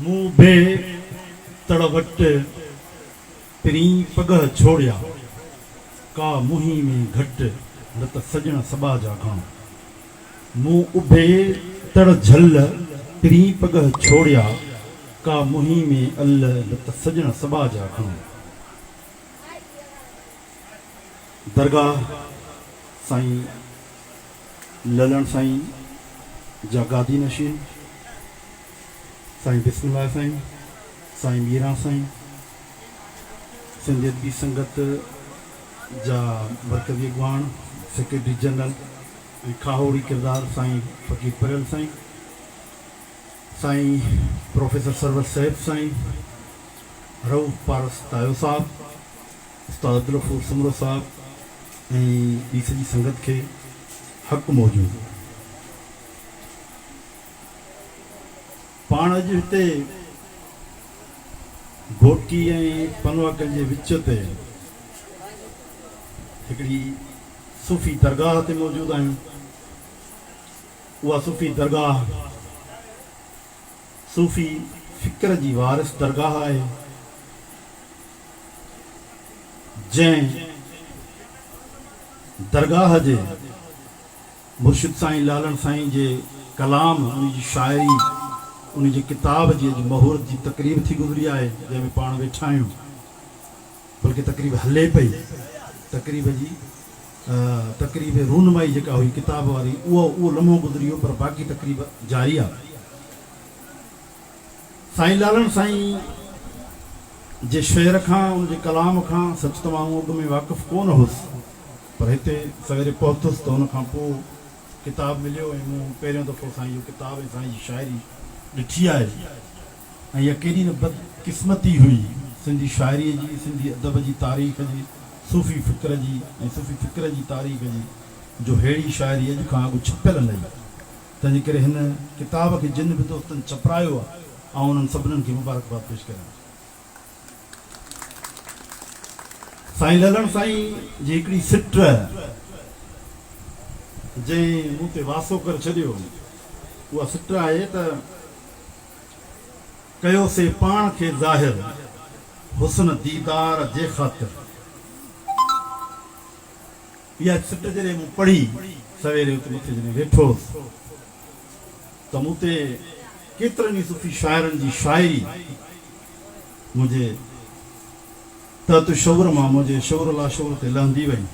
मुंह बे तड़वट पिरी पगह छोड़िया का मुही में घट न त सजण सबा जा खां। मुंह उभे तड़ झल पिरी पगह छोड़िया का मुही में अल न त सजण सबा जा खां। दरगाह साईं ललन साईं जा गादी नशीन साईं बिस्मिल्लाह साईं, साईं मीरा साईं, सिंध अदबी संगत जा मरकज़ी अॻवान सेक्रेटरी जनरल ऐं खाहोड़ी किरदार साईं फ़कीर परेल साईं, साईं प्रोफेसर सरवर साहिब साईं, रऊफ़ पारस तायो साहब, उस्ताद अब्दुल गफ़ूर सुमरो साहब ऐं ॿी सॼी संगत खे हक़ मौजूदु। पाण अॼु हिते घोटकी ऐं पनवाकल जे विच ते हिकिड़ी सूफ़ी दरगाह ते मौजूदु आहियूं। उहा सूफ़ी दरगाह सूफ़ी फ़िक्र जी वारिस दरगाह आहे, जंहिं दरगाह जे मुर्शिद साईं लालन साईं जे कलाम, उनजी शाइरी, उनजी किताब जी अॼु महूरत जी तक़रीब थी गुज़री आहे, जंहिंमें पाण वेठा आहियूं। बल्कि तक़रीब हले पई, तक़रीब रूनमाई जेका हुई किताब वारी, उहो लम्हो गुज़री वियो, पर बाक़ी तक़रीब जारी आहे। साईं लालन साईं जे शेर खां, उनजे कलाम खां सच त मां अॻु में वाक़ुफ़ु कोन हुउसि, पर हिते सवेरे पहुतुसि त हुन खां पोइ किताब मिलियो ऐं मूं पहिरियों दफ़ो साईं जो किताब ऐं साईं जी शाइरी ॾिठी आहे। ऐं इहा केॾी न बदकिस्मती हुई सिंधी शाइरीअ जी, सिंधी अदब जी तारीख़ जी, सूफ़ी फ़िक्र जी ऐं सूफ़ी फ़िक्र जी तारीख़ जी, जो अहिड़ी शाइरी अॼु खां अॻु छपियल न हुई। तंहिंजे करे हिन किताब खे जिन बि दोस्तनि छपरायो आहे, ऐं उन्हनि सभिनीनि खे मुबारकबाद पेश करियां। साईं ललन साईं जी हिकिड़ी सिट जंहिं मूं ते वासो करे छॾियो, उहा सिट आहे त कयोसीं पाण खे ज़ाहिर हुस्न दीदार जे ख़ातिर। इहा सिट जॾहिं मूं पढ़ी सवेरे उते मथे जॾहिं वेठो त मूं ते केतिरनि ई सूफ़ी शाइरनि जी शाइरी मुंहिंजे तहत शौर मां मुंहिंजे शौर ला शौर ते लहंदी वई।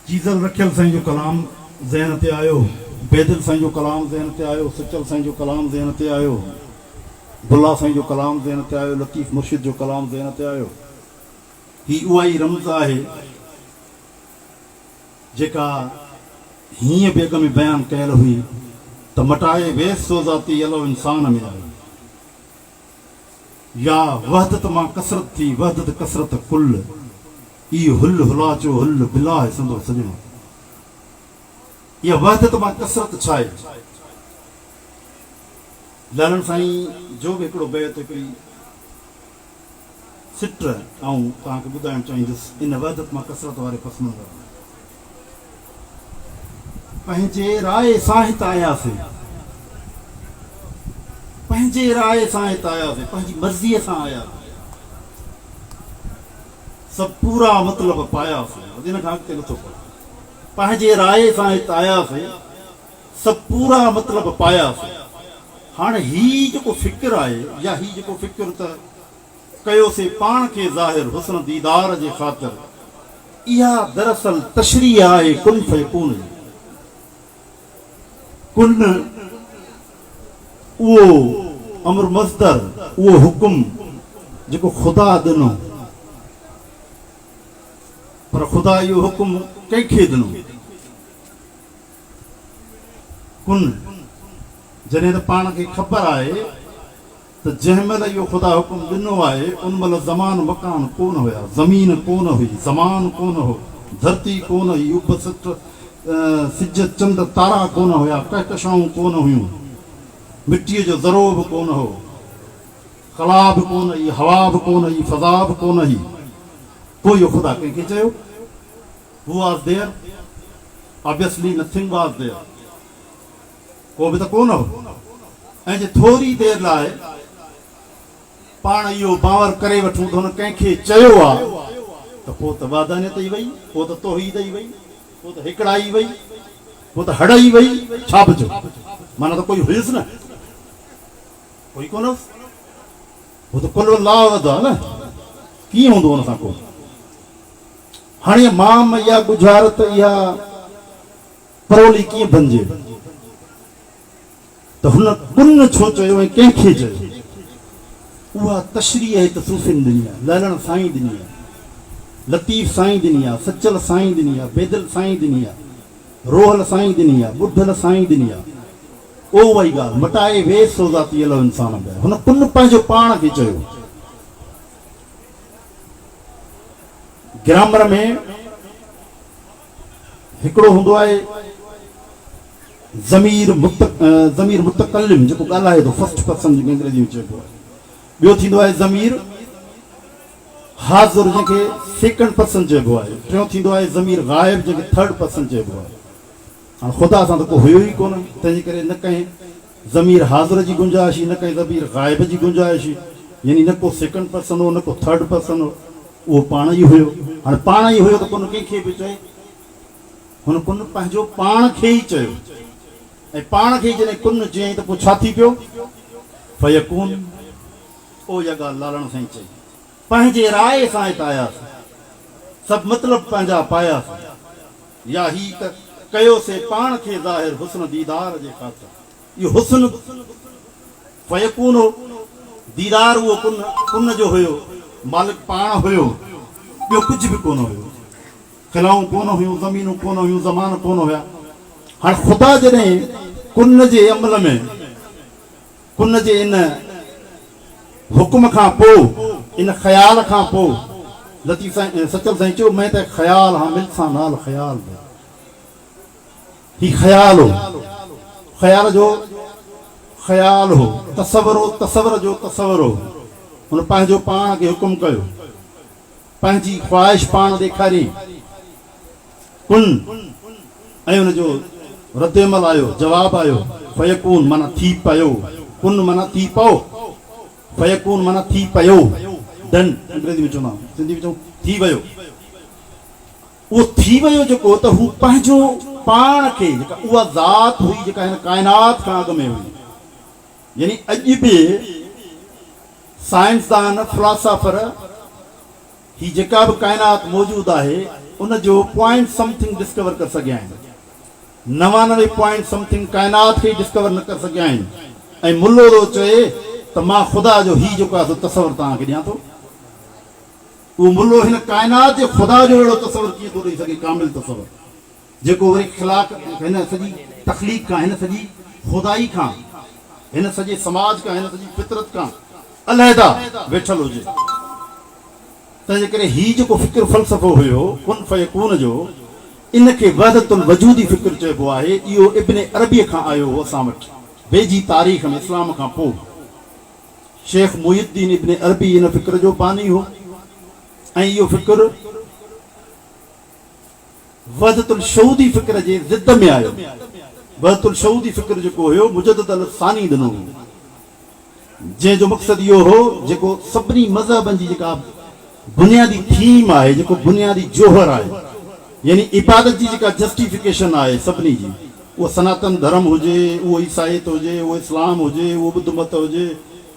चीज़ल रखियल साईं जो कलाम ज़हन ते आयो, बेदिल साईं जो कलाम ज़हन ते आयो, सचल साईं जो कलाम ज़हन ते आयो, बुल्ला साईं जो कलाम ज़हन ते आयो, लतीफ़ मुर्शिद जो कलाम ज़हन ते आयो। ही उहा ई रमज़ आहे जेका हीअं बि अॻ में बयानु कयल हुई त मटाए वेस सो ज़ाती अलो इंसान में आई, या वहदत मां कसरत थी वहदत कसरत कुल, ई हुल हुलाचो हुल बिला है संदो सजणो। इहा वहदत मां कसरत छा आहे? लालन साईं जो बि हिकिड़ो बैत हिकिड़ी सिट ऐं तव्हांखे ॿुधाइणु चाहींदुसि इन वहदत मां कसरत वारे पसमंज़र में। पंहिंजे राय सां हिते आयासीं, पंहिंजे राय सां हिते आयासीं, पंहिंजी मर्ज़ीअ सां आयासीं, सभु पूरा मतिलब पायासीं। इन खां अॻिते नथो पढ़े। पंहिंजे राय सां हिते आयासीं, सभु पूरा मतिलब पायासीं। हाणे ही जेको फ़िक्र आहे, या ही जेको फ़िक्र त कयोसीं पाण खे ज़ाहिर हुस्न दीदार जे ख़ातिर, इहा दरअसल तशरीह आहे कुन फयकून जी। कुन उहो अमर मज़दर, उहो हुकुम जेको ख़ुदा ॾिनो, पर ख़ुदा इहो हुकुम कंहिंखे ॾिनो? कुन जॾहिं त पाण खे ख़बर आहे त जंहिं महिल इहो ख़ुदा हुकुम ॾिनो आहे उन महिल ज़मान मकान कोन हुया, ज़मीन कोन हुई, ज़मान कोन हो, धरती कोन हुई, उब सिज चंद तारा कोन हुया, कहकशाऊं कोन हुयूं, मिटीअ जो ज़रो बि कोन हो, कला बि कोन हुई, हवा बि कोन हुई, फ़ज़ा बि कोन हुई। पोइ इहो ख़ुदा कंहिंखे चयो? Who was there? Obviously nothing was there. को बि त कोन हो। ऐं जे थोरी देरि लाइ पाण इहो बावर करे वठूं त हुन कंहिंखे चयो आहे त पोइ त वाधान्यत ई वई, पोइ त तौहीद ई वई, पोइ त हिकिड़ाई वई, पोइ त हड़ई वई, छा बि चओ? माना त कोई हुयुसि न, कोई कोन हुयुसि, हो त कुल लावद आहे न, कीअं हूंदो हुन सां को? हाणे मां इहा गुज़ारत इहा परोली कीअं बणिजे त हुन कुन छो चयो ऐं कंहिंखे चयो? उहा तशरीह हिते सूफ़िन ॾिनी आहे, ललण साईं ॾिनी आहे, लतीफ़ साईं ॾिनी आहे, सचल साईं ॾिनी आहे, बेदल साईं ॾिनी आहे, रोहल साईं ॾिनी आहे, ॿुधल साईं ॾिनी आहे। ओ वही ॻाल्हि मटाए वेस सो ज़ाती अलो इंसान में, हुन कुन पंहिंजो पाण खे चयो। ग्रामर में हिकिड़ो हूंदो आहे ज़मीर मुतकल्लिम जेको ॻाल्हाए थो, फर्स्ट पर्सन जेको अंग्रेजी में चइबो आहे। ॿियो थींदो आहे ज़मीर हाज़िर जंहिंखे सेकंड पर्सन चइबो आहे। टियों थींदो आहे ज़मीर ग़ाइब जंहिंखे थर्ड पर्सन चइबो आहे। हाणे ख़ुदा सां त को हुयो ई कोन, तंहिंजे करे न कंहिं ज़मीर हाज़िर जी गुंजाइश, न कंहिं ज़मीर ग़ाइब जी गुंजाइश, यानी न को सेकंड पर्सन हो न को थर्ड पर्सन हो, उहो पाण ई हुयो। हाणे पाण ई हुयो त कुन कंहिंखे बि चए, हुन कुन पंहिंजो पाण खे ई चयो। ऐं पाण खे जॾहिं कुन चयईं त पोइ छा थी पियो? फयकून। ओ इहा ॻाल्हि लालण साईं चई, पंहिंजे राय सां हिते आयासीं, सभु मतिलब पंहिंजा पायासीं, या ही त कयोसीं पाण खे ज़ाहिर हुस्न दीदार जे ख़ातिर। इहो हुस्न फयकून हो, दीदार उहो कुन जो हुयो, मालिक पाण हुयो, ॿियो कुझु बि कोन हुयो, खिलाऊं कोन हुयूं, ज़मीनूं कोन हुयूं, ज़मान कोन हुया। हाणे ख़ुदा जॾहिं कुन जे अमल में, कुन जे इन हुकुम खां पोइ, इन ख़्याल खां पोइ, लतीफ़ साईं सचल साईं चयो मैं त ख़्याल हां मिल सां नाल ख़्याल हो, ही ख़्याल हो, ख़्याल जो ख़्याल हो, तसवर हो, तसवर जो तसवर हो। हुन पंहिंजो पाण खे हुकुम कयो, पंहिंजी ख़्वाहिश पाण ॾेखारी, कुन, ऐं हुनजो रद्दमल आयो, जवाब आयो, फयकून माना थी पियो, कुन माना थी पओ, फयकून माना थी पियो, डन अंग्रेजी में चवंदा, सिंधी में चऊं थी वियो। उहो थी वियो जेको त हू पंहिंजो पाण खे, जेका उहा ज़ात हुई जेका हिन काइनात खां अॻु में हुई, यानी अॼु बि साइंसदान फिलासफर ही जेका बि काइनात मौजूदु आहे उनजो पॉइंट समथिंग डिस्कवर करे सघिया आहिनि, 99 पॉइंट समथिंग काइनात खे डिस्कवर न करे सघिया आहिनि। ऐं मुल्लो थो चए त मां ख़ुदा जो ही जेको आहे तसवर तव्हांखे ॾियां थो। उहो मुल्लो हिन काइनात जे ख़ुदा जो अहिड़ो तसवर कीअं थो ॾेई सघे, कामिल तसवर, जेको वरी ख़िलाक हिन सॼी तख़लीक़ खां, हिन सॼी ख़ुदाई खां, हिन सॼे समाज खां, हिन सॼी फितरत खां अलहदा वेठल हुजे। तंहिंजे करे ही जेको फ़िक्र फ़लसफ़ो हुयो कुन फयकून जो, इनखे वहदतुल वजूदी फ़िक्र चइबो आहे। इहो इब्न अरबीअ खां आयो हो असां वटि, वेझी तारीख़ में, इस्लाम खां पोइ। शेख मुहिद्दीन इब्न अरबी इन फ़िक्र जो बानी हो, ऐं इहो फ़िक्र वहदतुल शऊदी फ़िक्र जे ज़िद में आयो। वहदतुल शऊदी फ़िक्र जेको हुयो मुजद्दिद अल सानी ॾिनो हो, जंहिंजो मक़सदु इहो हो जेको सभिनी मज़हबनि जी जेका बुनियादी थीम आहे, जेको बुनियादी जोहर आहे, यानी इबादत जी जेका जस्टिफिकेशन आहे सभिनी जी, उहो सनातन धर्म हुजे, उहो ईसाइत हुजे, उहो इस्लाम हुजे, उहो बुद्ध मत हुजे,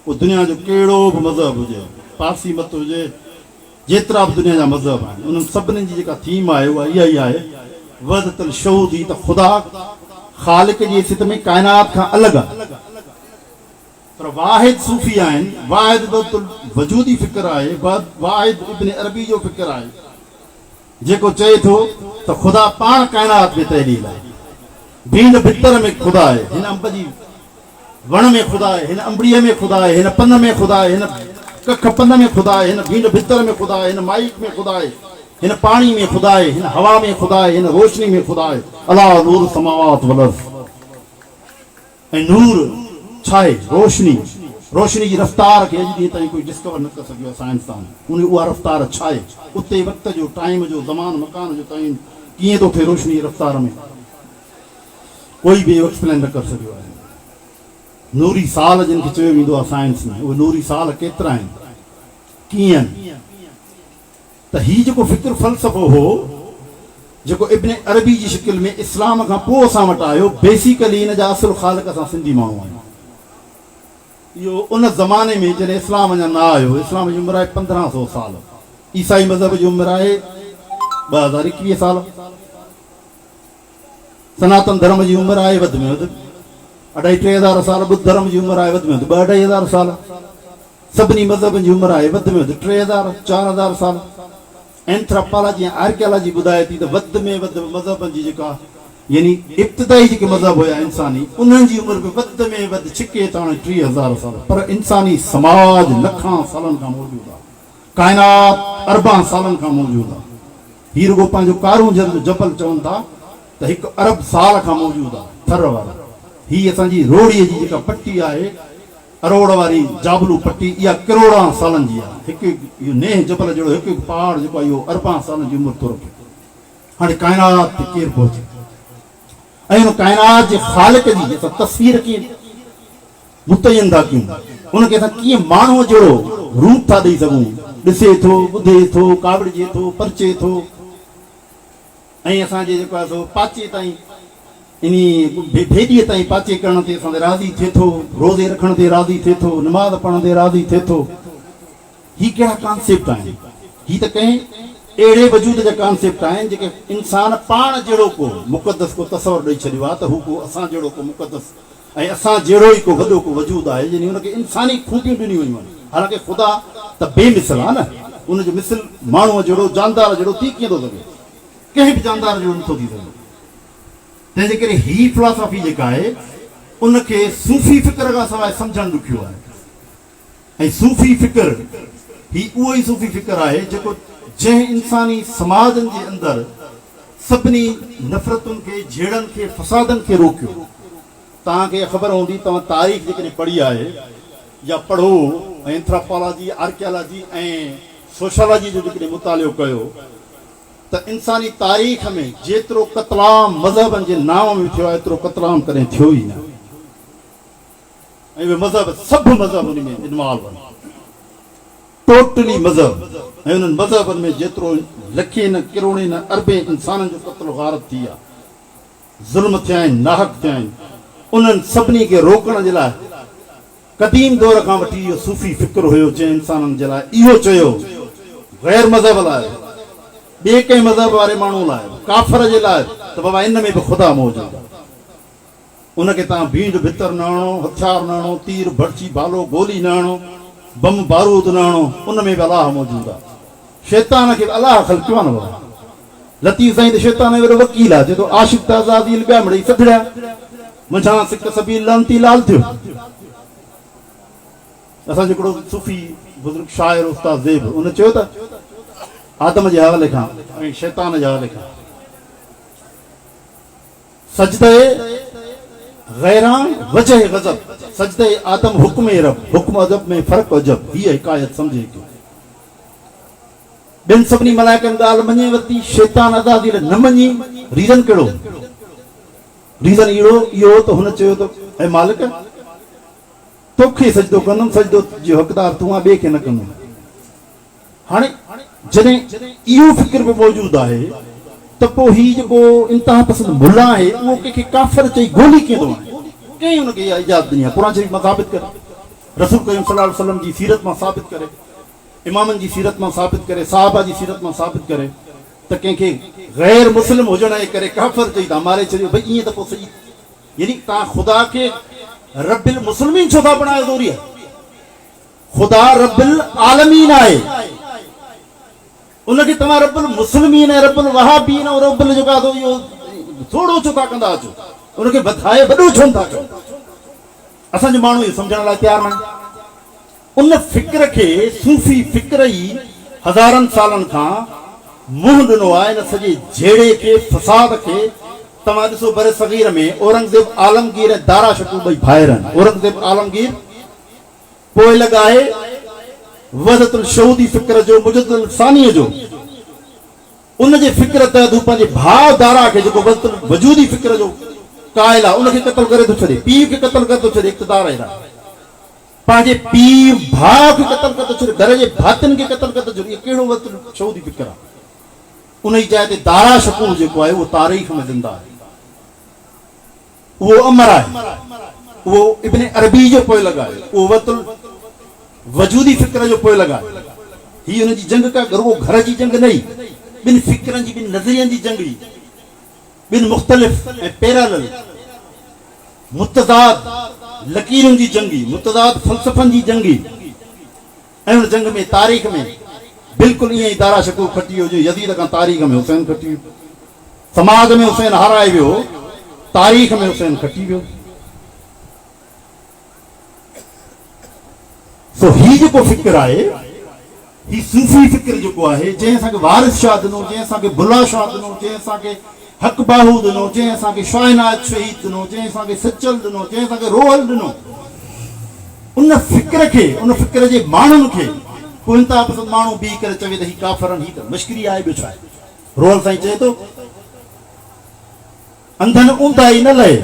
उहो दुनिया जो कहिड़ो बि मज़हब हुजे, पारसी मत हुजे, जेतिरा बि दुनिया जा मज़हब आहिनि, उन्हनि सभिनीनि जी जेका थीम आहे उहा इहा ई आहे, वहदतुल शऊदी, त ख़ुदा ख़ालिक जी हिसियत में काइनात खां अलॻि आहे। पर वाहिद सूफ़ी आहिनि, वाहिद वजूदी फ़िक्र आहे, वाहिद इब्न अरबी जो फ़िक्र आहे, जेको चए थो त ख़ुदा पाण काइनात में तहलील आहे। भींड भितर में ख़ुदा आहे, हिन अंब जी वण में ख़ुदा आहे, हिन अंबड़ीअ में ख़ुदा आहे, हिन पन में ख़ुदा आहे, हिन कख पन में ख़ुदा आहे, हिन भींड भितर में ख़ुदा आहे, हिन माइक में ख़ुदा आहे, हिन पाणी में ख़ुदा आहे, हिन हवा में ख़ुदा आहे, हिन रोशनी में ख़ुदा आहे। अला नूर समावात वल अर्ज़। ऐं नूर छा आहे? रोशनी। रोशनी जी रफ़्तार खे अॼु ॾींहं ताईं कोई डिस्कवर न करे सघियो आहे साइंसदान। उन उहा रफ़्तार छा आहे? उते वक़्त जो, टाइम जो, ज़मान मकान जो ताईं कीअं थो थिए रोशनी जी रफ़्तार में, कोई बि एक्सप्लेन न करे सघियो आहे। नूरी साल जिनखे चयो वेंदो आहे साइंस में, उहे नूरी साल केतिरा आहिनि, कीअं आहिनि? त हीउ जेको फ़िक्र फ़लसफ़ो हो जेको इब्न अरबी जी शिकिल में इस्लाम खां पोइ असां वटि आयो, बेसिकली हिन जा असुल ख़ालिक असां सिंधी माण्हू आहियूं। इहो उन ज़माने में जॾहिं इस्लाम अञा न आयो, इस्लाम जी उमिरि आहे 1500 साल, ईसाई मज़हब जी उमिरि आहे 2021 साल, सनातन धर्म जी उमिरि आहे वधि में वधि 2.5-3 साल, बुद्ध धर्म जी उमिरि आहे वधि में वधि 2-2.5 साल, सभिनी मज़हबनि जी उमिरि आहे वधि में वधि 3000-4000 साल। एंथ्रोपोलॉजी ऐं आर्कियोलॉजी ॿुधाए थी त वधि में वधि मज़हबनि जी जेका यानी इब्तिदाई जेके मज़हब हुया इंसानी, उन्हनि जी उमिरि बि वधि में वधि छिके त हाणे 3000 साल, पर इंसानी समाज लखां सालनि खां मौजूदु आहे, काइनात अरबां सालनि खां मौजूदु आहे। हीउ रुगो पंहिंजो कारूं जो जबल चवनि था त 1 अरब साल खां मौजूदु आहे, थर वारो। हीअ असांजी रोड़ीअ जी जेका पट्टी आहे, अरोड़ वारी जाबलू पट्टी, इहा करोड़ां सालनि जी आहे। हिकु इहो नेह जबल जहिड़ो हिकु पहाड़ जेको आहे इहो अरबां सालनि जी उमिरि थो रखे। हाणे काइनात ते केरु पहुचे ऐं हुन काइनात जे ख़ालिक जी असां तस्वीर कीअं मुतयन था कयूं, उनखे असां कीअं माण्हूअ जहिड़ो रूप था ॾेई सघूं, ॾिसे थो, ॿुधे थो, कावड़िजे थो, परचे थो, ऐं असांजे जेको आहे सो पाचे ताईं इन भेॾीअ ताईं पाचे करण ते असां राज़ी थिए थो, रोज़े रखण ते राज़ी थिए थो, नमाज़ पढ़ण ते राज़ी थिए थो। ही कहिड़ा कॉन्सेप्ट आहिनि? ही त कंहिं अहिड़े वजूद जा कॉन्सेप्ट आहिनि जेके इंसान पाण जहिड़ो को मुक़दस को तसवर ॾेई छॾियो आहे त हू को असां जहिड़ो को मुक़दस ऐं असां जहिड़ो ई को वॾो को वजूद आहे, यानी हुनखे इंसानी खूबियूं ॾिनियूं वयूं आहिनि। हालांकि ख़ुदा त बेमिसल आहे न, उनजो मिसल माण्हूअ जहिड़ो जानदार जहिड़ो थी कीअं थो सघे? कंहिं बि जानदार जहिड़ो नथो थी सघे। तंहिंजे करे ही फिलॉसफी जेका आहे उनखे सूफ़ी फ़िक्र खां सवाइ सम्झणु ॾुखियो आहे। ऐं सूफ़ी फ़िक्र ही उहो ई सूफ़ी फ़िक्र आहे जेको जंहिं इंसानी समाजनि जे अंदरि सभिनी नफ़रतुनि खे, झेड़नि खे, फ़सादनि खे रोकियो। तव्हांखे ख़बर हूंदी, तव्हां तारीख़ जेकॾहिं पढ़ी आहे या पढ़ो, ऐं एंथ्रोपोलॉजी, आर्कियोलॉजी ऐं सोशोलॉजी जो जेकॾहिं मुतालियो कयो त इंसानी तारीख़ में जेतिरो क़तलाम मज़हबनि जे नाम में थियो आहे एतिरो क़तलाम कॾहिं थियो ई न। ऐं उहे मज़हब सभु मज़हब उन में इन्वॉल्व आहिनि, टोटली मज़हब। ऐं उन्हनि मज़हबनि में जेतिरो लखे न किरोड़े न अरबे इंसाननि जो क़त्ल गारत थी आहे, ज़ुल्म थिया आहिनि, नाहक थिया आहिनि, उन्हनि सभिनी खे रोकण जे लाइ क़दीम दौर खां वठी इहो सूफ़ी फ़िक्र हुयो, जंहिं इंसाननि जे लाइ इहो चयो गैर मज़हब लाइ, ॿिए कंहिं मज़हब वारे माण्हू लाइ, काफ़र जे लाइ त बाबा इन में बि ख़ुदा मौजूदु आहे। उनखे तव्हां भीड़ भितर न हणो, हथियार न हणो, तीर भड़ची भालो गोली न हणो, बम बारूद न हणो, उन में बि अलाह मौजूदु आहे। शैतान खे अलाह ख़लक़ियो आहे न बाबा। लतीफ़ साईं त शैतान जो वॾो वकील आहे, चए थो आशिक़ त आज़ादी ॿिया मिड़ई सधड़िया मुंहिंजा सिक सभी लानती लाल थियो। असांजो हिकिड़ो सूफ़ी बुज़ुर्ग शाइर उस्ताद ज़ेब, उन चयो त आदम जे हवाले खां ऐं शैतान जे हवाले खां सजदे गैरान वजह गज़ब, सजदे आदम हुक्म रब, हुक्म अजब में फ़र्क़ अजब, हीअ हिकायत सम्झे के ॿिनि सभिनी मलाइकनि ॻाल्हि मञे वरिती, शैतान आज़ादी न मञी। रीज़न कहिड़ो? रीज़न इहो त हुन चयो त ऐं मालिक तोखे सजदो कंदुमि, सजदो जो हक़दार तूं आहे, ॿिए खे न कंदुमि। हाणे जॾहिं इहो फ़िक्र बि मौजूदु आहे त पोइ हीउ जेको इंतिहा पसंदि मुल्ला आहे उहो कंहिंखे काफ़िर चई गोली कीअं थो हणे? कंहिं हुनखे इहा इजाज़त ॾिनी आहे? क़ुरान शरीफ़ मां साबित करे, रसूल करीम सल्लल्लाहु अलैहि वसल्लम जी सीरत मां साबित करे, इमामनि जी सीरत मां साबित करे, सहाबा जी सीरत मां साबित करे त कंहिंखे गैर मुस्लिम हुजण जे करे काफ़िर चई था, मारे छॾियो। भई ईअं त पोइ सही, यानी तव्हां ख़ुदा खे रब्बिल मुस्लिमीन छो था बणायो? ज़रूरी आहे ख़ुदा रब्बिल आलमीन आहे, उनखे तव्हां रब्बुल मुस्लिमीन ऐं रब्बुल वहाबीन ऐं रब्बुल जेका इहो थोरो छो था कंदा अचो? उनखे वधाए वॾो छो था कयो? असांजो माण्हू इहो सम्झण लाइ तयारु न आहे। उन फ़िक्र खे सूफ़ी फ़िक्र ई हज़ारनि सालनि खां मुंहुं ॾिनो आहे, इन सॼे झेड़े खे, फ़साद खे। तव्हां ॾिसो बर सग़ीर में औरंगज़ेब आलमगीर ऐं दारा शकू ॿई भाइर आहिनि। औरंगज़ेब आलमगीर पोइ लॻाए वहदतुल शहूदी फ़िक्र जो, मुजद्दिदुल सानीअ जो, उनजे फ़िक्र तहत हू पंहिंजे भाउ दारा खे जेको वहदतुल वजूदी फ़िक्र जो कायल आहे उनखे क़त्ल करे थो छॾे, पीउ खे क़त्ल करे थो छॾे, इक़्तिदार आहे पंहिंजे पीउ भाउ खे क़त्ल करे थो छॾे, घर जे भातियुनि खे क़त्ल करे थो छॾे। इहो कहिड़ो वक़्तु छो जी फिक्र आहे? उन जी जाइ ते दारा शकूर जेको आहे उहो तारीख़ में ज़िंदा आहे, उहो अमर आहे, उहो इब्न अरबी जो पोइ लॻाए, उहो वक़्तु वजूदी फिक्र जो पोइ लॻाए। हीअ हुन जी जंग का रुगो घर जी जंग नहीं, ॿिनि फिक्रनि जी, ॿिनि नज़रियनि जी जंग हुई, ॿिनि मुख़्तलिफ़ ऐं पैरेलल मुतज़ाद लकीरुनि जी जंग हुई, मुतज़ाद फ़लसफ़नि जी जंग हुई। ऐं हुन जंग में तारीख़ में बिल्कुलु ईअं ई दारा शकूर खटी वियो जो यज़ीद खां तारीख़ में हुसैन खटी वियो, समाज में हुसैन हाराए वियो, तारीख़ में हुसैन खटी वियो। सो ही जेको फिक्र आहे, ही सूफ़ी फिक्र जेको आहे, जंहिं असांखे वारिस शाह ॾिनो, जंहिं असांखे बुल्ला शाह ॾिनो, जंहिं असांखे हक़ बाहू ॾिनो, जंहिं असांखे शाहनाज शहीद ॾिनो, जंहिं असांखे सचल ॾिनो, जंहिं असांखे रोहल ॾिनो, उन फिक्र खे, उन फिक्र जे माण्हुनि खे को इंतिहा पसंदि माण्हू बीह करे चवे त ही काफ़रनि, ही त मश्करी आहे, ॿियो छा आहे? रोहल साईं चए थो अंधनि ऊंधा ई न लहे,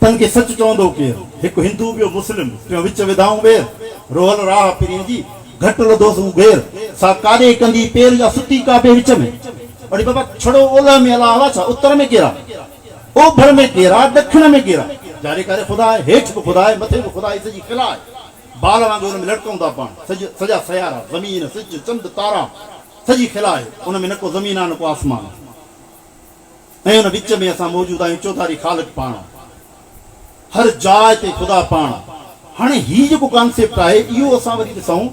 तन खे सच चवंदो केरु, हिकु हिंदू ॿियो मुस्लिम, टियों विच विधाऊं ॿेर, रोहल राह पिरीअ जी घटि लधोसूं घेर, सा काॾे कंदी पेर जा सुती काबे विच में। वरी बाबा छड़ो ओलह में अलाह छा, उत्तर में केरा, ओभर में केरा, ॾखिण में केरा, जारी करे ख़ुदा आहे, हेठि बि ख़ुदा आहे, मथे बि ख़ुदा आहे, सॼी खिला आहे, बाल वांगुरु हुन में लटकूं था पाण, सॼा सयारा, ज़मीन, सिज, चंद, तारा, सॼी खिला आहे, उन में न को ज़मीन आहे न को आसमान आहे। ऐं हुन विच में असां मौजूद आहियूं, चौधारी ख़ालिक पाण, हर जाइ ते ख़ुदा पाण। हाणे हीउ जेको कॉन्सेप्ट आहे, इहो असां वरी ॾिसूं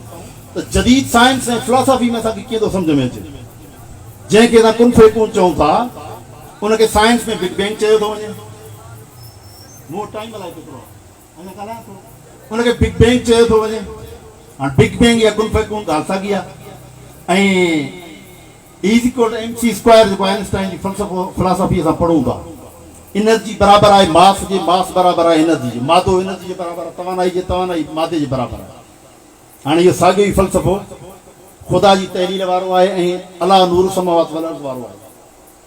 त जदीद साइंस ऐं फिलॉसफी में असांखे कीअं थो सम्झ में अचे। जंहिंखे असां कुन फेकूं चऊं था, उनखे साइंस में बिग बैंग चयो थो वञे, मूं टाइम हलाए थो, उनखे बिग बैंग चयो थो वञे। हाणे बिग बैंग या कुन फेकूं ॻाल्हि साॻी आहे। ऐं इज़ इक्वल टू mc² जेको आइंस्टाइन जी फिलॉसफी असां पढ़ूं था, एनर्जी बराबरि आहे मास जे, मास बराबरि आहे एनर्जी जे, मादो एनर्जी जे बराबरि आहे, तवानाई जे, तवानाई मादे जे बराबरि आहे। हाणे इहो साॻियो ई फ़लसफ़ो ख़ुदा जी तहरीर वारो आहे ऐं अलाह नूर समावात वल अर्ज़ वारो आहे।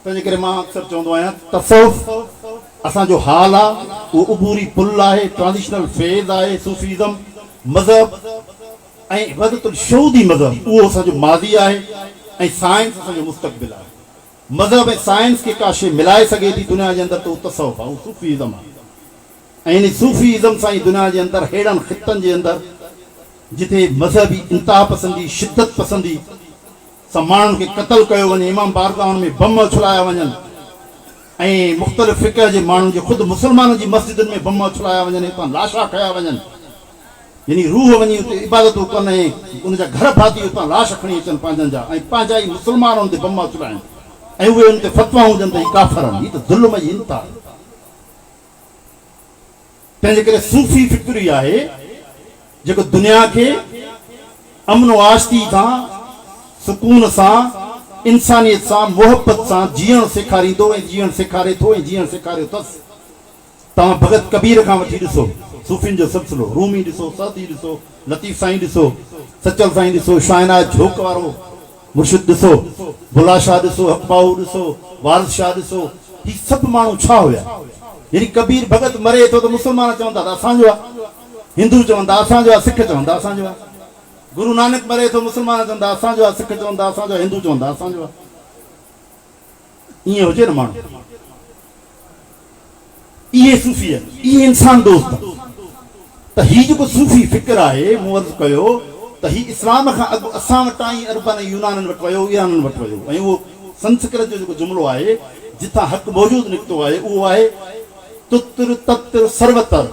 तंहिंजे करे मां अक्सर चवंदो आहियां, तसव्वुफ़ असांजो हाल आहे, उहो उबूरी पुल आहे, ट्रांज़िशनल फेज़ आहे, सूफ़ीज़म मज़हब ऐं वदतुल शहूदी मज़हब उहो असांजो माज़ी आहे, ऐं साइंस असांजो मुस्तक़बिल आहे। मज़हब ऐं साइंस खे का शइ मिलाए सघे थी दुनिया जे अंदरि, त उहो तसव्वुफ़ आहे, उहो सूफ़ीज़म आहे। ऐं इन सूफ़ीज़म सां ई दुनिया जे अंदरि हेड़नि ख़ितनि जे अंदरि जिथे मज़हबी इंतिहा पसंदी, शिदत पसंदी सां माण्हुनि खे क़त्ल कयो वञे, इमाम बारगाहनि में बम उछलाया वञनि, ऐं मुख़्तलिफ़ फ़िक़्र जे माण्हुनि जे, ख़ुदि मुस्लमाननि जी मस्जिदुनि में बम उछलाया वञनि, हितां लाशा खया वञनि, यानी रूह वञी हुते इबादतूं कनि, ऐं उनजा घर भाती हुतां लाश खणी अचनि पंहिंजनि जा, ऐं पंहिंजा ई मुस्लमान ते बम उछलाइनि, ऐं उहे हुन ते फ़तवा हुजनि त ही काफ़िर आहिनि। हीअ त ज़ुल्म जी इंतिहा। तंहिंजे करे सूफ़ी फिक्री आहे जेको दुनिया खे अमन व आशती सां, सुकून सां, इंसानियत सां, मोहब्बत सां जीअण सेखारींदो, ऐं जीअण सेखारे थो, ऐं जीअण सेखारियो अथसि। तव्हां भगत कबीर खां वठी ॾिसो, सूफ़ियुनि जो सिलसिलो, रूमी ॾिसो, सती ॾिसो, लतीफ़ साईं ॾिसो, सचल साईं ॾिसो, शाहनाज झोक वारो मुर्शिद ॾिसो, बुला शाह ॾिसो, हक़बाहू ॾिसो, वारिस शाह ॾिसो, ही सभु माण्हू छा हुया? यानी कबीर भगत मरे थो त मुस्लमान चवंदा त असांजो आहे, हिंदू चवंदा असांजो आहे, सिख चवंदा असांजो आहे, गुरु नानक मरे थो मुस्लमान चवंदा असांजो आहे, सिख चवंदा असांजो आहे, हिंदू चवंदा असांजो आहे। ईअं हुजे न माण्हू, इहे सूफ़ी आहिनि, इहे इंसान दोस्त आहिनि। त हीउ जेको सूफ़ी फ़िक्र आहे, मूं अर्ज़ु कयो त हीउ इस्लाम खां अॻु असां वटां ई अरबनि ऐं यूनाननि वटि वियो, ईराननि वटि वियो, ऐं उहो संस्कृत जो जेको जुमिलो आहे जिथां हक़ मौजूदु निकितो आहे उहो आहे तुत्र तत्र सर्वतर,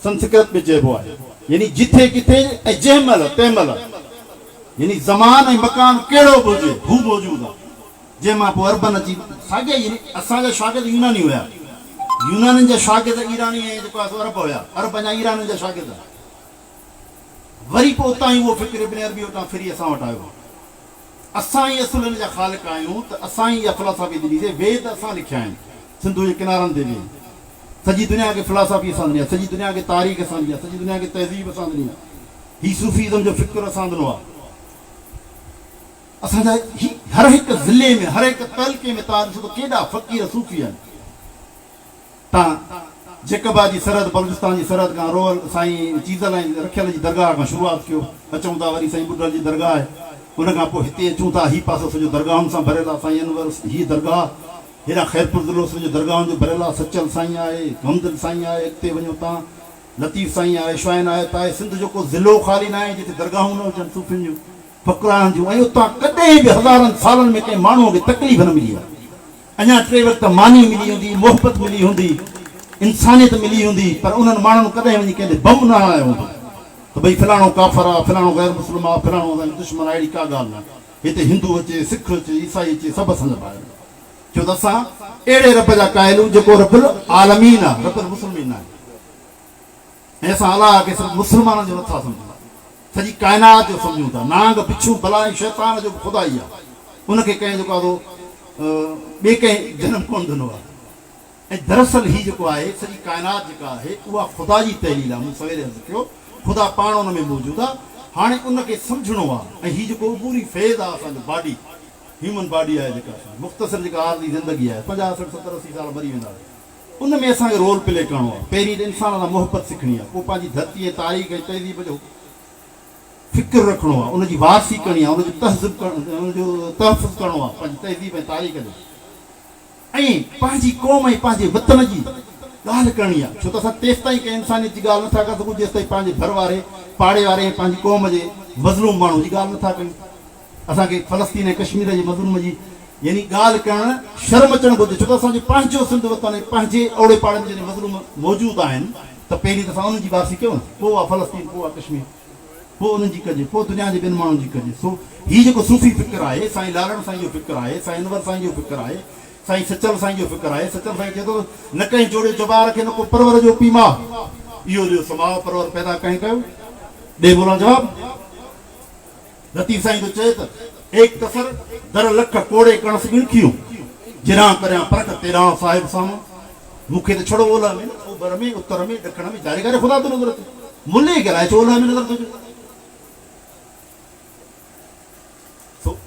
संस्कृत में चइबो आहे, यानी जिथे किथे ऐं जंहिं महिल तंहिं महिल, यानी ज़मान ऐं मकान कहिड़ो बि हुजे हू मौजूदु आहे। जंहिं मां पोइ अरबन अची साॻिया, यानी असांजा शागिर्द यूनानी हुया, यूनानियुनि जा शागिर्द ईरानी ऐं जेको आहे अरब हुया, अरब अञा ईरानियुनि जा शागिर्द, वरी पोइ उतां ई उहो फ़िक्र इब्न अरबी उतां फिरी असां वटि आयो। असां ई असुल हिन जा ख़ालिक़ आहियूं, त असां ई इहा फिलॉसफी ॾिनीसीं, वेद असां लिखिया आहिनि सिंधु जे किनारनि ते बि, सॼी दुनिया खे फिलॉसफी असां ॾिनी आहे, सॼी दुनिया खे तारीख़ असां ॾिनी आहे, सॼी दुनिया खे तहज़ीब असां ॾिनी आहे, हीउ सूफ़ीज़म जो फ़िक्र असां ॾिनो आहे। असांजा हर हिकु ज़िले में, हर हिकु तलके में तव्हां ॾिसो त केॾा फ़क़ीर सूफ़ी आहिनि, तां जेकबा जी सरहद बलूचिस्तान जी सरहद खां रोहल साईं चीज़ल ऐं रखियल जी दरगाह खां शुरूआति कयो। अचूं था वरी साईं ॿुॾल जी दरगाह आहे, उन खां पोइ हिते अचूं था, हीउ पासो सॼो दरगाहुनि सां भरियल आहे। साईं अनवर हीअ दरगाह, हेॾा ख़ैरपुर ज़िलो सॼो दरगाहुनि जो भरियल आहे। सचल साईं आहे, गमदिल साईं आहे, अॻिते वञो तव्हां लतीफ़ साईं आहे, शवाइन आहे। त सिंध जो को ज़िलो ख़ाली न आहे जिते दरगाहूं न हुजनि सूफ़ियुनि जूं, फ़क़रान जूं। ऐं उतां कॾहिं बि हज़ारनि सालनि में कंहिं माण्हूअ खे तकलीफ़ न मिली आहे। अञा टे वक़्त मानी मिली हूंदी, मोहबत मिली हूंदी, इंसानियत मिली हूंदी, पर उन्हनि माण्हुनि कॾहिं वञी कंहिं बम न हणायो हूंदो त भई फलाणो काफ़र आहे, फलाणो गैर मुस्लिम आहे, फलाणो दुश्मन आहे। अहिड़ी का ॻाल्हि न। हिते हिंदू अचे, सिख अचे, ईसाई अचे, सभु असांजा भाई। छो त असां अहिड़े रब जा क़ाइलूं जेको रबुल आलमीन आहे, रबुल मुस्लिमीन आहे। ऐं असां अलाह खे सिर्फ़ु मुस्लमाननि जो नथा सम्झूं, सॼी काइनात जो सम्झूं था। नांग बिच्छू भला ऐं शैतान जो ख़ुदा ई आहे, उनखे कंहिं जेको आहे ॿिए कंहिं जनम कोन ॾिनो आहे। ऐं दरअसल हीउ जेको आहे सॼी काइनात जेका आहे उहा ख़ुदा जी तहलील आहे। मूं सवेरे अर्ज़ु कयो, ख़ुदा पाण उन में मौजूदु आहे। हाणे उनखे सम्झणो आहे। ऐं हीउ जेको पूरी फेज़ आहे असांजो बॉडी, ह्यूमन बॉडी आहे जेका मुख़्तसिर जेका आर्ज़ी ज़िंदगी आहे, 50, 60, 70, 80 साल मरी वेंदा, उन में असांखे रोल प्ले करिणो आहे। पहिरीं इंसान सां मोहबत सिखणी आहे, पोइ पंहिंजी धरती ऐं तारीख़ ऐं तहज़ीब जो फ़िक्र रखिणो आहे, उनजी वारसी करणी आहे, उनजो उनजो तहफ़ुज़ करिणो आहे, पंहिंजी तहज़ीब ऐं तारीख़ जो। ऐं पंहिंजी क़ौम ऐं पंहिंजे वतन जी ॻाल्हि करणी आहे। छो त असां तेसि ताईं कंहिं इंसानियत जी ॻाल्हि नथा करे सघूं जेसि ताईं पंहिंजे घर वारे, पाड़े वारे ऐं पंहिंजी क़ौम जे मज़लूम माण्हू जी ॻाल्हि नथा कयूं। असांखे फ़लस्तीन ऐं कश्मीर जे मज़लूम जी यानी ॻाल्हि करणु शर्म अचणु घुरिजे। छो त असांजो पंहिंजो सिंध वतन ऐं पंहिंजे ओड़े पाड़े में जॾहिं मज़लूम मौजूदु आहिनि त पहिरीं त असां उन्हनि जी वारसी कयूं न, पोइ आहे फ़लस्तीन, पोइ आहे कश्मीर, पोइ उन्हनि जी कजे, पोइ दुनिया जे ॿियनि माण्हुनि जी कजे। सो हीउ जेको सूफ़ी फ़िक्र आहे, साईं लालण साईं जो फ़िक्र आहे, साईं अनवर साईं जो फ़िक्र आहे, साईं सचल साईं जो फ़िक्र आहे। सचल साईं चए थो न कंहिं जोड़े जबार खे न को परवर जो पीमा, इहो जो समाव परवर पैदा कंहिं कयो। ॾे बोला जवाब। लतीफ़ साईं तो चए त एक कसर दर लख कोड़े कणस गिणखियूं, जिरां करियां परख तेरां साहिब साम्हूं। मूंखे त छड़ो ओलह में, ओभर में, उत्तर में, ॾखण में, जारे करे ख़ुदा तो नज़र अचे। मुले ॻाल्हाए छो ओलह में नज़र थो अचे।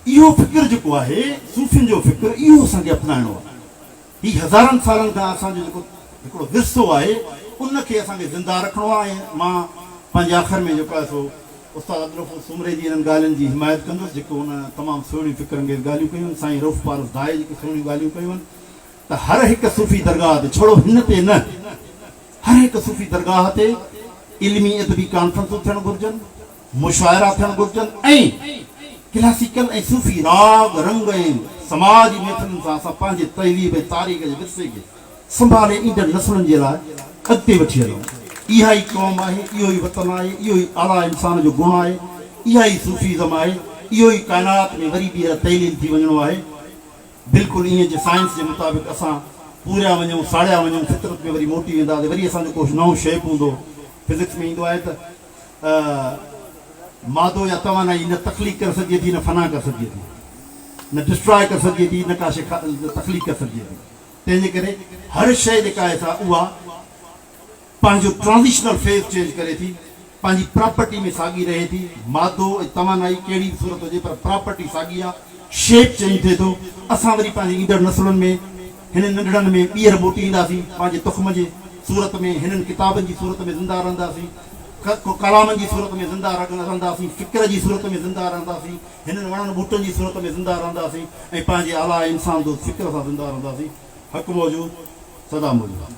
इहो फ़िक्र जेको आहे सूफ़ियुनि जो फ़िक्र, इहो असांखे अपनाइणो आहे। हीउ हज़ारनि सालनि खां असांजो जेको हिकिड़ो विरसो आहे उनखे असांखे ज़िंदा रखिणो आहे। ऐं मां पंहिंजे आख़िर में जेको आहे सो उस्ताद अब्दुल सुमरे जी हिननि ॻाल्हियुनि जी हिमायत कंदुसि जेको हुन तमामु सुहिणियूं फ़िक्रंगेज़ ॻाल्हियूं कयूं। साईं रऊफ़ पारस दाए जेके सुहिणियूं ॻाल्हियूं कयूं आहिनि त हर हिकु सूफ़ी दरगाह ते, छोड़ो हिन ते न, हर हिकु सूफ़ी दरगाह ते इल्मी अदबी कॉन्फ्रेंसूं थियणु घुरिजनि, मुशाइरा थियणु घुरिजनि ऐं क्लासिकल ऐं सूफ़ी राग रंग ऐं समाज जी महफ़िलुनि सां असां पंहिंजे तहज़ीब ऐं तारीख़ जे विरसे खे संभाले ईंदड़ नसलुनि जे लाइ अॻिते वठी हलूं। इहा ई क़ौम आहे, इहो ई वतन आहे, इहो ई आला इंसान जो गुण आहे, इहा ई सूफ़ीज़म आहे, इहो ई काइनात में वरी ॿीहर तइलीम थी वञिणो आहे। बिल्कुलु ईअं जे साइंस जे मुताबिक़ असां पूरिया वञूं, साड़िया वञूं, फितरत में वरी मोटी वेंदासीं, वरी असांजो कुझु नओं शेप हूंदो। फिज़िक्स में ईंदो आहे त मादो या तवानाई न तख़लीक़ करे सघे थी, न फना करे सघे थी, न डिस्ट्रॉय करे सघे थी, न का शइ तख़लीक़ करे सघे थी। तंहिंजे करे हर शइ जेका आहे सा उहा पंहिंजो ट्रांज़िशनल फेज़ चेंज करे थी, पंहिंजी प्रॉपर्टी में साॻी रहे थी। मादो ऐं तवानाई कहिड़ी बि सूरत हुजे पर प्रॉपर्टी साॻी आहे, शेप चेंज थिए थो। असां वरी पंहिंजी ईंदड़ नसलुनि में हिननि नंढड़नि में ॿीहर मोटी ईंदासीं, पंहिंजे तुख़्म जे सूरत में, हिननि किताबनि जी सूरत में ज़िंदा रहंदासीं, कलामनि जी सूरत में ज़िंदा रहंदासीं, फ़िक्र जी सूरत में ज़िंदा रहंदासीं, हिननि वणनि ॿूटनि जी सूरत में ज़िंदा रहंदासीं ऐं पंहिंजे आला इंसान जो फ़िक्र सां ज़िंदा रहंदासीं। हक़ मौजूदु, सदा मौजूदु।